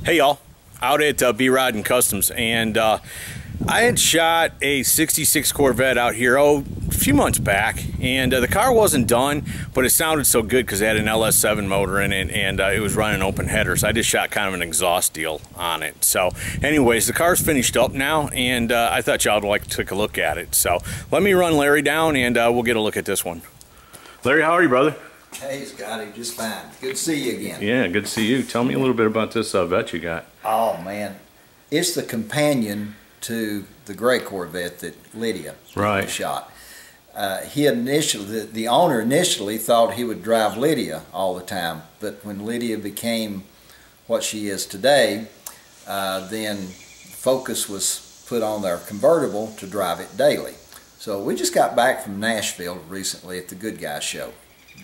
Hey y'all, out at B-Rod and Customs, and I had shot a 66 Corvette out here a few months back, and the car wasn't done, but it sounded so good because it had an LS7 motor in it, and it was running open header, so I just shot kind of an exhaust deal on it. So anyways, the car's finished up now, and I thought y'all would like to take a look at it. So let me run Larry down, and we'll get a look at this one. Larry, how are you, brother? Hey, Scotty, just fine. Good to see you again. Yeah, good to see you. Tell me a little bit about this Vette you got. Oh, man. It's the companion to the gray Corvette that Lydia shot. The owner initially thought he would drive Lydia all the time, but when Lydia became what she is today, then focus was put on their convertible to drive it daily. So we just got back from Nashville recently at the Good Guys show.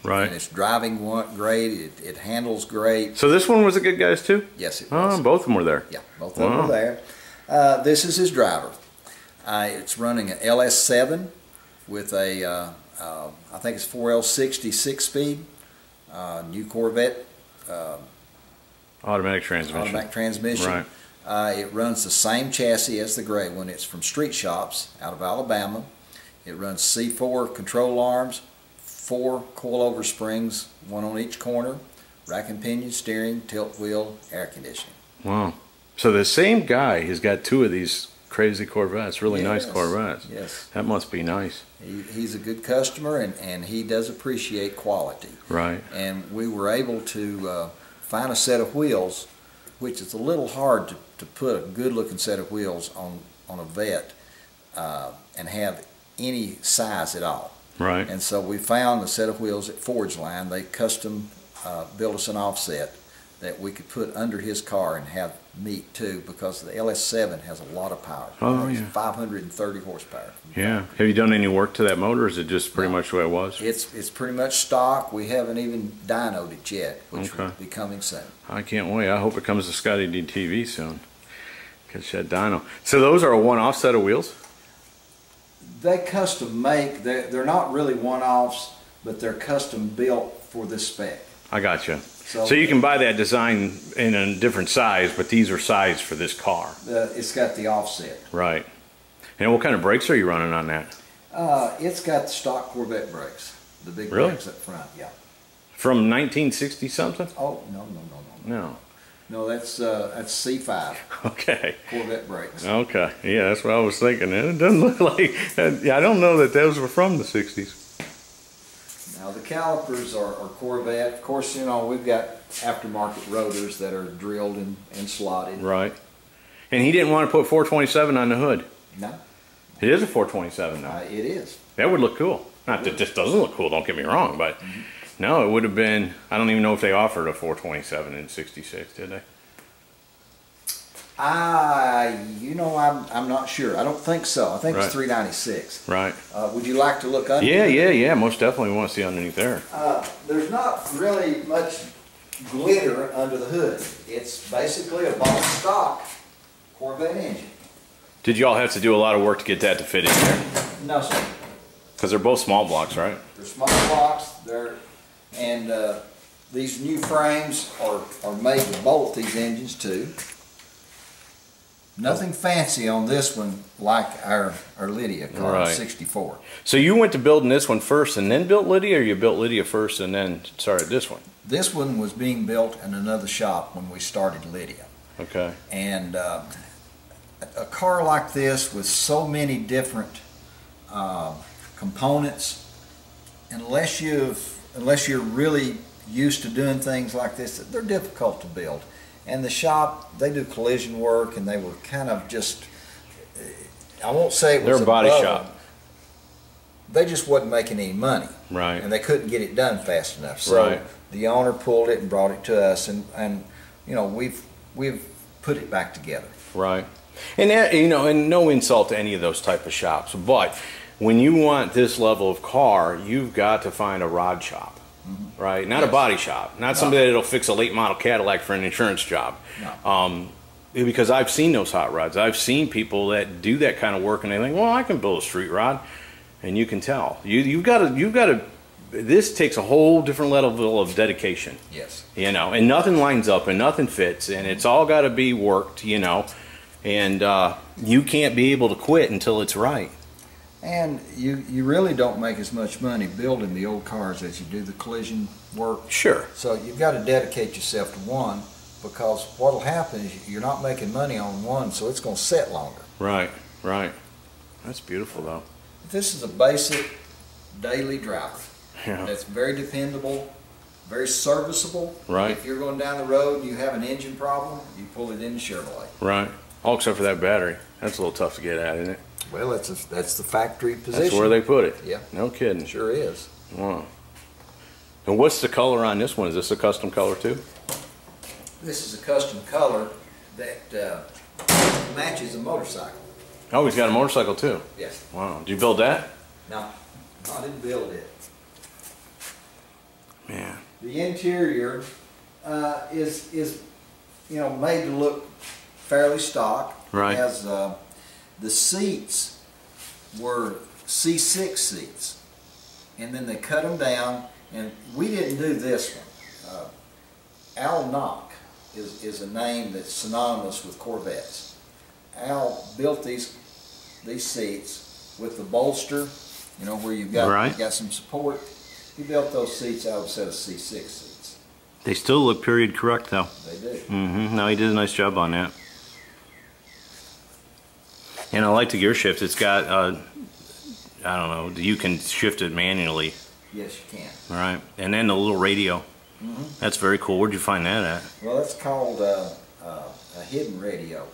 Right. And it's driving great. It handles great. So this one was a Good Guys too? Yes, it was. Oh, both of them were there. Yeah, both of them were there. This is his driver. It's running an LS7 with a, I think it's 4L60 6-speed, new Corvette. Automatic transmission. Automatic transmission. Right. It runs the same chassis as the gray one. It's from Street Shops out of Alabama. It runs C4 control arms, 4 coilover springs, 1 on each corner, rack and pinion, steering, tilt wheel, air conditioning. Wow. So the same guy has got 2 of these crazy Corvettes, really nice Corvettes. Yes. That must be nice. He's a good customer, and he does appreciate quality. Right. And we were able to find a set of wheels, which is a little hard to put a good-looking set of wheels on a Vette and have any size at all. Right. And so we found a set of wheels at Forge Line. They custom built us an offset that we could put under his car and have meet too, because the LS7 has a lot of power. Oh, yeah. 530 horsepower. Yeah. Have you done any work to that motor, or is it just pretty much the way it was? It's pretty much stock. We haven't even dynoed it yet, which will be coming soon. I can't wait. I hope it comes to ScottieDTV soon. Catch that dyno. So those are a one-off set of wheels? They custom make. They're not really one-offs, but they're custom built for this spec. I gotcha. So you can buy that design in a different size, but these are sized for this car. It's got the offset. Right. And what kind of brakes are you running on that? It's got the stock Corvette brakes. The big brakes up front, yeah. From 1960 something? Oh, no. No, that's C5. Okay. Corvette brakes. Okay. Yeah, that's what I was thinking. And it doesn't look like, I don't know that those were from the 60s. Now the calipers are Corvette. Of course, you know, we've got aftermarket rotors that are drilled and slotted. Right. And he didn't want to put 427 on the hood. No. It is a 427 though. It is. That would look cool. Not that this doesn't look cool, don't get me wrong, but no, it would have been, I don't even know if they offered a 427 in 66, did they? You know, I'm not sure. I don't think so. I think it's 396. Right. Would you like to look under? Yeah. Most definitely want to see underneath there. There's not really much glitter under the hood. It's basically a ball stock Corvette engine. Did y'all have to do a lot of work to get that to fit in there? No, sir. Because they're both small blocks, right? They're small blocks. These new frames are made to bolt these engines too. Nothing fancy on this one like our Lydia car, 64. So you went to building this one first and then built Lydia, or you built Lydia first and then started this one? This one was being built in another shop when we started Lydia. Okay. And a car like this with so many different components, unless you're really used to doing things like this, they're difficult to build. And the shop, they do collision work, and they were kind of just, I won't say it was they're a body shop. They just wasn't making any money. Right. And they couldn't get it done fast enough. So the owner pulled it and brought it to us, and you know, we've put it back together. Right. And that, you know, and no insult to any of those type of shops, but when you want this level of car, you've got to find a rod shop. Right, not a body shop, not somebody that'll fix a late model Cadillac for an insurance job. Because I've seen those hot rods. I've seen people that do that kind of work, and they think, well, I can build a street rod, and you can tell. You've got to this takes a whole different level of dedication. Yes. You know, and nothing lines up and nothing fits, and it's all got to be worked, you know, and you can't be able to quit until it's right. And you really don't make as much money building the old cars as you do the collision work. Sure. So you've got to dedicate yourself to one, because what will happen is you're not making money on one, so it's going to sit longer. Right, right. That's beautiful, though. This is a basic daily driver. Yeah. That's very dependable, very serviceable. Right. If you're going down the road and you have an engine problem, you pull it in the Chevrolet. Right. All except for that battery. That's a little tough to get at, isn't it? Well, that's the factory position. That's where they put it. Yeah. No kidding. Sure is. Wow. And what's the color on this one? Is this a custom color too? This is a custom color that matches a motorcycle. Oh, he's got a motorcycle too. Yes. Wow. Did you build that? No, I didn't build it. Man. The interior is made to look fairly stock. Right. It has the seats were C6 seats, and then they cut them down. And we didn't do this one. Al Knock is a name that's synonymous with Corvettes. Al built these seats with the bolster, you know, where you've got, right. you've got some support. He built those seats out of a set of C6 seats. They still look period correct though. They do. Mm-hmm. No, he did a nice job on that. And I like the gear shift. It's got, I don't know, you can shift it manually. Yes, you can. All right. And then the little radio. Mm-hmm. That's very cool. Where'd you find that at? Well, that's called a hidden radio.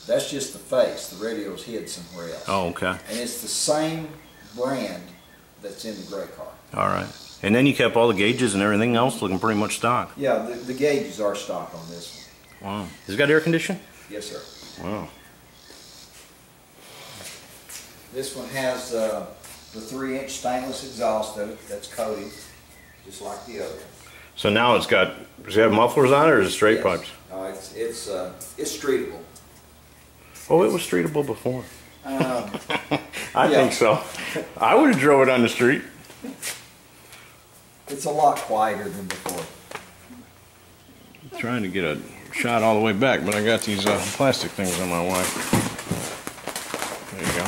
That's just the face. The radio's hid somewhere else. Oh, okay. And it's the same brand that's in the gray car. All right. And then you kept all the gauges and everything else looking pretty much stock. Yeah, the gauges are stock on this one. Wow. Has it got air conditioning? Yes, sir. Wow. This one has the 3-inch stainless exhaust that's coated, just like the other. So now it's got, does it have mufflers on it or is it straight Yes. pipes? It's streetable. Oh, it was streetable before. I yeah. think so. I would have drove it on the street. It's a lot quieter than before. Trying to get a shot all the way back, but I got these plastic things on my way. There you go.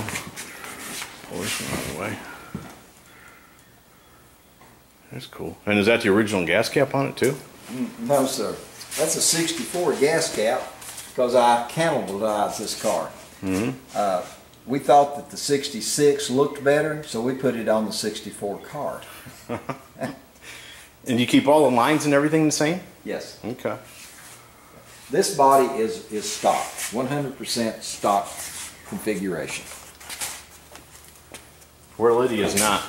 Pull this one out of the way. That's cool. And is that the original gas cap on it too? No, sir. That's a 64 gas cap because I cannibalized this car. Mm-hmm. We thought that the 66 looked better, so we put it on the 64 car. And you keep all the lines and everything the same? Yes. Okay. This body is stock, 100% stock configuration. Where Lydia's not.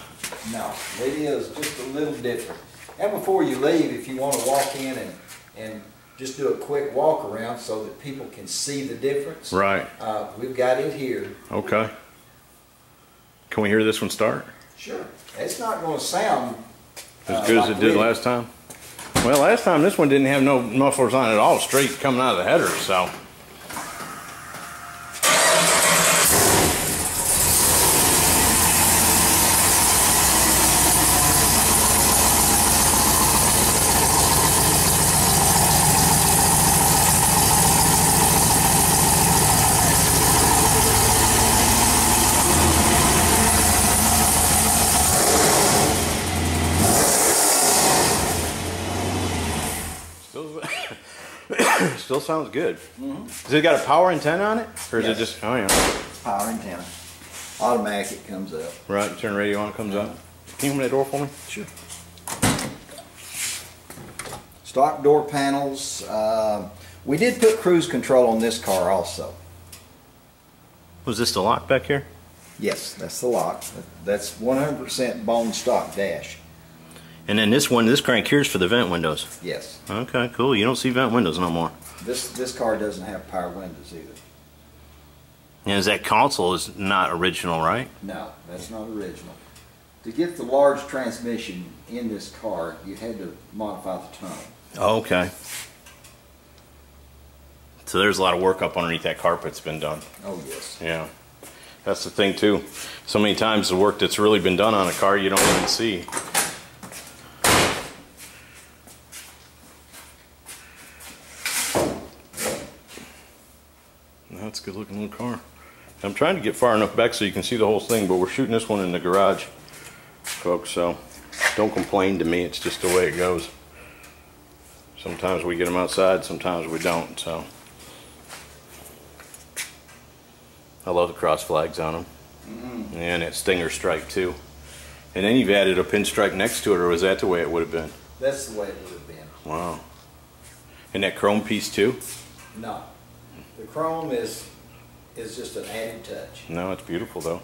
No, Lydia is just a little different. And before you leave, if you want to walk in and just do a quick walk around so that people can see the difference. Right. We've got it here. Okay. Can we hear this one start? Sure. It's not going to sound as good as it did last time? Well, last time this one didn't have no mufflers on it at all, straight coming out of the header, so. Still sounds good. Mm-hmm. Has it got a power antenna on it? Or is it just, oh yeah. Power antenna. Automatic, it comes up. Right, turn the radio on, it comes up. Can you open that door for me? Sure. Stock door panels. We did put cruise control on this car also. Was this the lock back here? Yes, that's the lock. That's 100% bone stock dash. And then this one, this crank here is for the vent windows. Yes. Okay, cool. You don't see vent windows no more. This car doesn't have power windows either. And that console is not original, right? No, that's not original. To get the large transmission in this car, you had to modify the tunnel. Oh, okay. So there's a lot of work up underneath that carpet that's been done. Oh, yes. Yeah. That's the thing, too. So many times the work that's really been done on a car you don't even see. That's a good looking little car. I'm trying to get far enough back so you can see the whole thing, but we're shooting this one in the garage, folks, so don't complain to me. It's just the way it goes. Sometimes we get them outside, sometimes we don't. So I love the cross flags on them. And that stinger stripe too. And then you've added a pinstripe next to it, or was that the way it would have been? That's the way it would have been. Wow. And that chrome piece too? No. The chrome is just an added touch. No, it's beautiful though.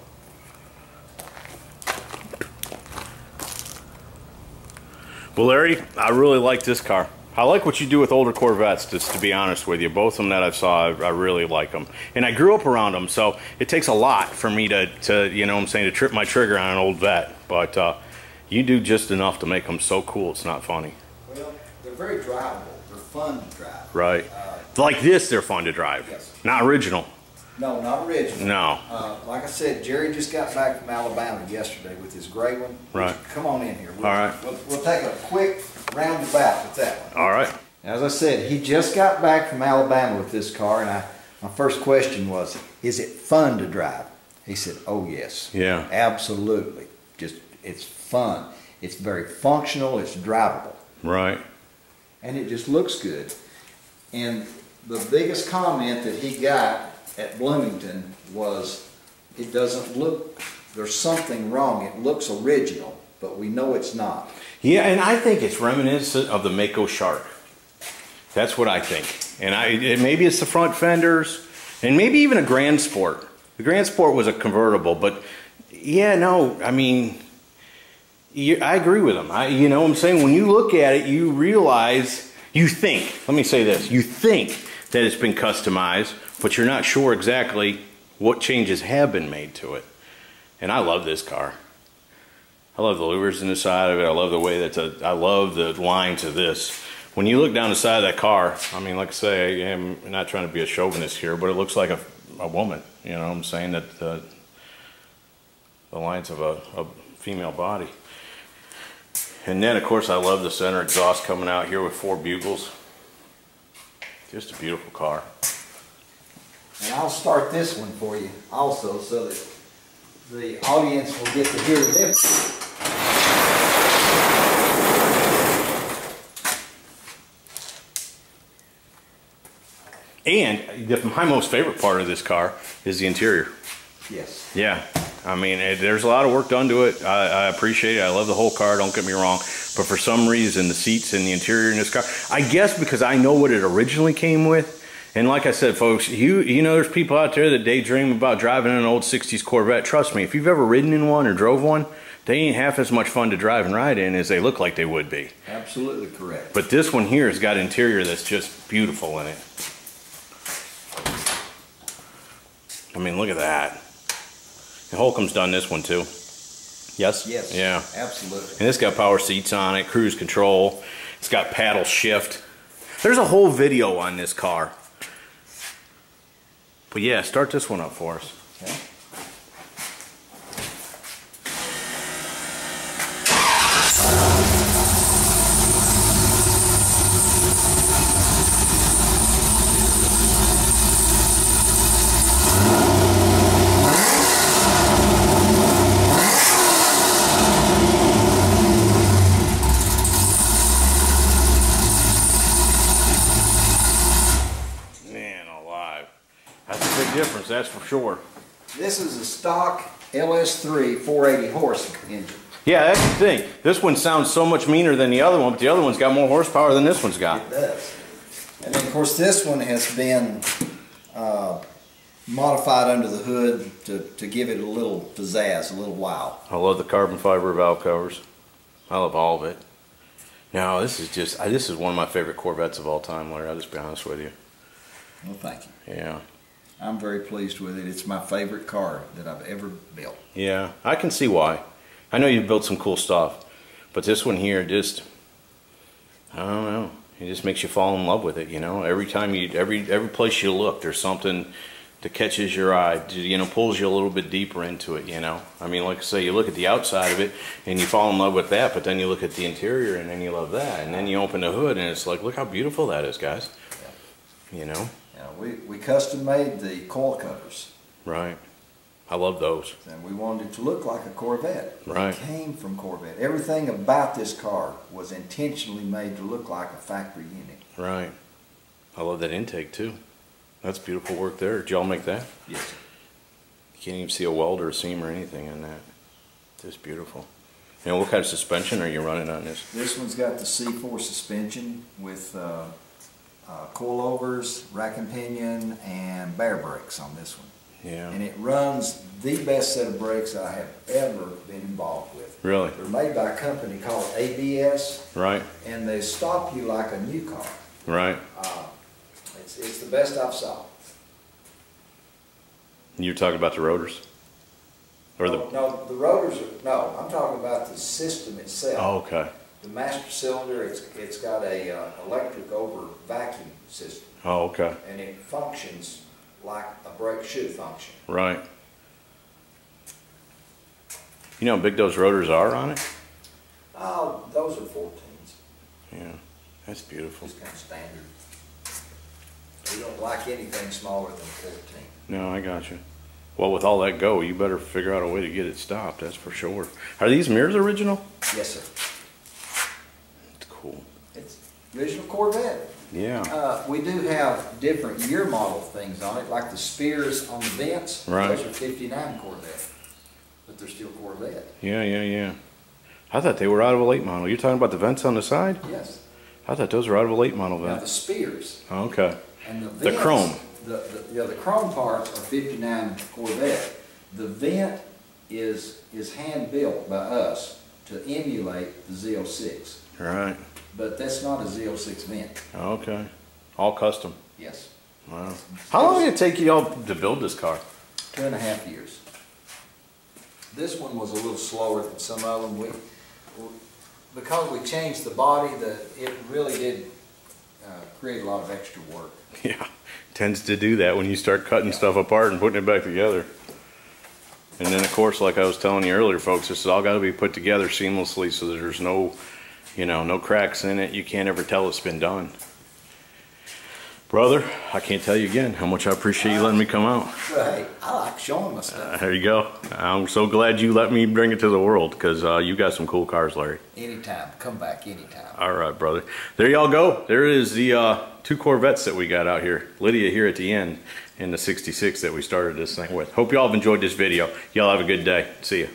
Well, Larry, I really like this car. I like what you do with older Corvettes, just to be honest with you. Both of them that I've saw, I really like them. And I grew up around them, so it takes a lot for me to you know what I'm saying, to trip my trigger on an old vet. But you do just enough to make them so cool, it's not funny. Well, they're very drivable. They're fun to drive. Right. Like this, they're fun to drive. Yes. Not original. No, not original. No. Like I said, Jerry just got back from Alabama yesterday with his gray one. Right. Come on in here. All right. We'll take a quick roundabout with that one. All right. As I said, he just got back from Alabama with this car, and my first question was, is it fun to drive? He said, oh yes. Yeah. Absolutely. Just, it's fun. It's very functional. It's drivable. Right. And it just looks good. And the biggest comment that he got at Bloomington was, it doesn't look, there's something wrong. It looks original, but we know it's not. Yeah, and I think it's reminiscent of the Mako Shark. That's what I think. And maybe it's the front fenders, and maybe even a Grand Sport. The Grand Sport was a convertible, but yeah, no, I mean, I agree with him. You know what I'm saying? When you look at it, you realize, you think, let me say this, you think that it's been customized, but you're not sure exactly what changes have been made to it. And I love this car. I love the louvers in the side of it. I love the way that I love the lines of this. When you look down the side of that car, I mean, like I say, I'm not trying to be a chauvinist here, but it looks like a woman. You know what I'm saying? That the lines of a female body. And then, of course, I love the center exhaust coming out here with 4 bugles. Just a beautiful car. And I'll start this one for you also, so that the audience will get to hear the difference. And my most favorite part of this car is the interior. Yes. Yeah. I mean, there's a lot of work done to it. I appreciate it. I love the whole car, don't get me wrong. But for some reason, the seats and the interior in this car, I guess because I know what it originally came with. And like I said, folks, you know there's people out there that daydream about driving an old 60s Corvette. Trust me, if you've ever ridden in one or drove one, they ain't half as much fun to drive and ride in as they look like they would be. Absolutely correct. But this one here has got interior that's just beautiful in it. I mean, look at that. And Holcomb's done this one too. Yes? Yes. Yeah. Absolutely. And it's got power seats on it, cruise control. It's got paddle shift. There's a whole video on this car. But yeah, start this one up for us. Okay. Difference, that's for sure. This is a stock LS3 480 horse engine. Yeah, that's the thing. This one sounds so much meaner than the other one, but the other one's got more horsepower than this one's got. It does. And then, of course, this one has been modified under the hood to give it a little pizzazz, a little wow. I love the carbon fiber valve covers. I love all of it. Now, this is one of my favorite Corvettes of all time, Larry. I'll just be honest with you. Well, thank you. Yeah. I'm very pleased with it. It's my favorite car that I've ever built. Yeah, I can see why. I know you've built some cool stuff, but this one here just, I don't know. It just makes you fall in love with it, you know. Every time every place you look, there's something that catches your eye, you know, pulls you a little bit deeper into it, you know. I mean, like I say, you look at the outside of it and you fall in love with that, but then you look at the interior and then you love that, and then you open the hood and it's like, look how beautiful that is, guys. You know. We custom made the coil covers. Right. I love those. And we wanted it to look like a Corvette. Right. It came from Corvette. Everything about this car was intentionally made to look like a factory unit. Right. I love that intake too. That's beautiful work there. Did y'all make that? Yes, sir. You can't even see a weld or a seam or anything in that. Just beautiful. And what kind of suspension are you running on this? This one's got the C4 suspension with coilovers, rack and pinion, and bear brakes on this one. Yeah. And it runs the best set of brakes I have ever been involved with. Really? They're made by a company called ABS. Right. And they stop you like a new car. Right. It's the best I've saw. You're talking about the rotors? Or No, the rotors are, no, I'm talking about the system itself. Oh, okay. The master cylinder, it's got a electric over vacuum system. Oh, okay. And it functions like a brake should function. Right. You know how big those rotors are on it? Oh, those are 14s. Yeah, that's beautiful. It's kind of standard. We don't like anything smaller than 14. No, I got you. Well, with all that go, you better figure out a way to get it stopped, that's for sure. Are these mirrors original? Yes, sir. It's cool. It's original Corvette. Yeah. We do have different year model things on it, like the spears on the vents. Right. Those are 59 Corvette, but they're still Corvette. Yeah. I thought they were out of a late model. You're talking about the vents on the side? Yes. I thought those were out of a late model Now vent. the spears. Oh, okay. And the The vents, chrome. The chrome parts are 59 Corvette. The vent is hand built by us to emulate the Z06. Right. But that's not a Z06 vent. Okay. All custom. Yes. Wow. How long did it take you all to build this car? 2.5 years. This one was a little slower than some of them. Because we changed the body, it really did create a lot of extra work. Yeah. Tends to do that when you start cutting stuff apart and putting it back together. And then of course, like I was telling you earlier, folks, this has all got to be put together seamlessly so that there's no, no cracks in it. You can't ever tell it's been done. Brother, I can't tell you again how much I appreciate you letting me come out. Well, hey, I like showing my stuff. There you go. I'm so glad you let me bring it to the world because you got some cool cars, Larry. Anytime. Come back anytime. All right, brother. There y'all go. There is the 2 Corvettes that we got out here. Lydia here at the end and the 66 that we started this thing with. Hope y'all have enjoyed this video. Y'all have a good day. See ya.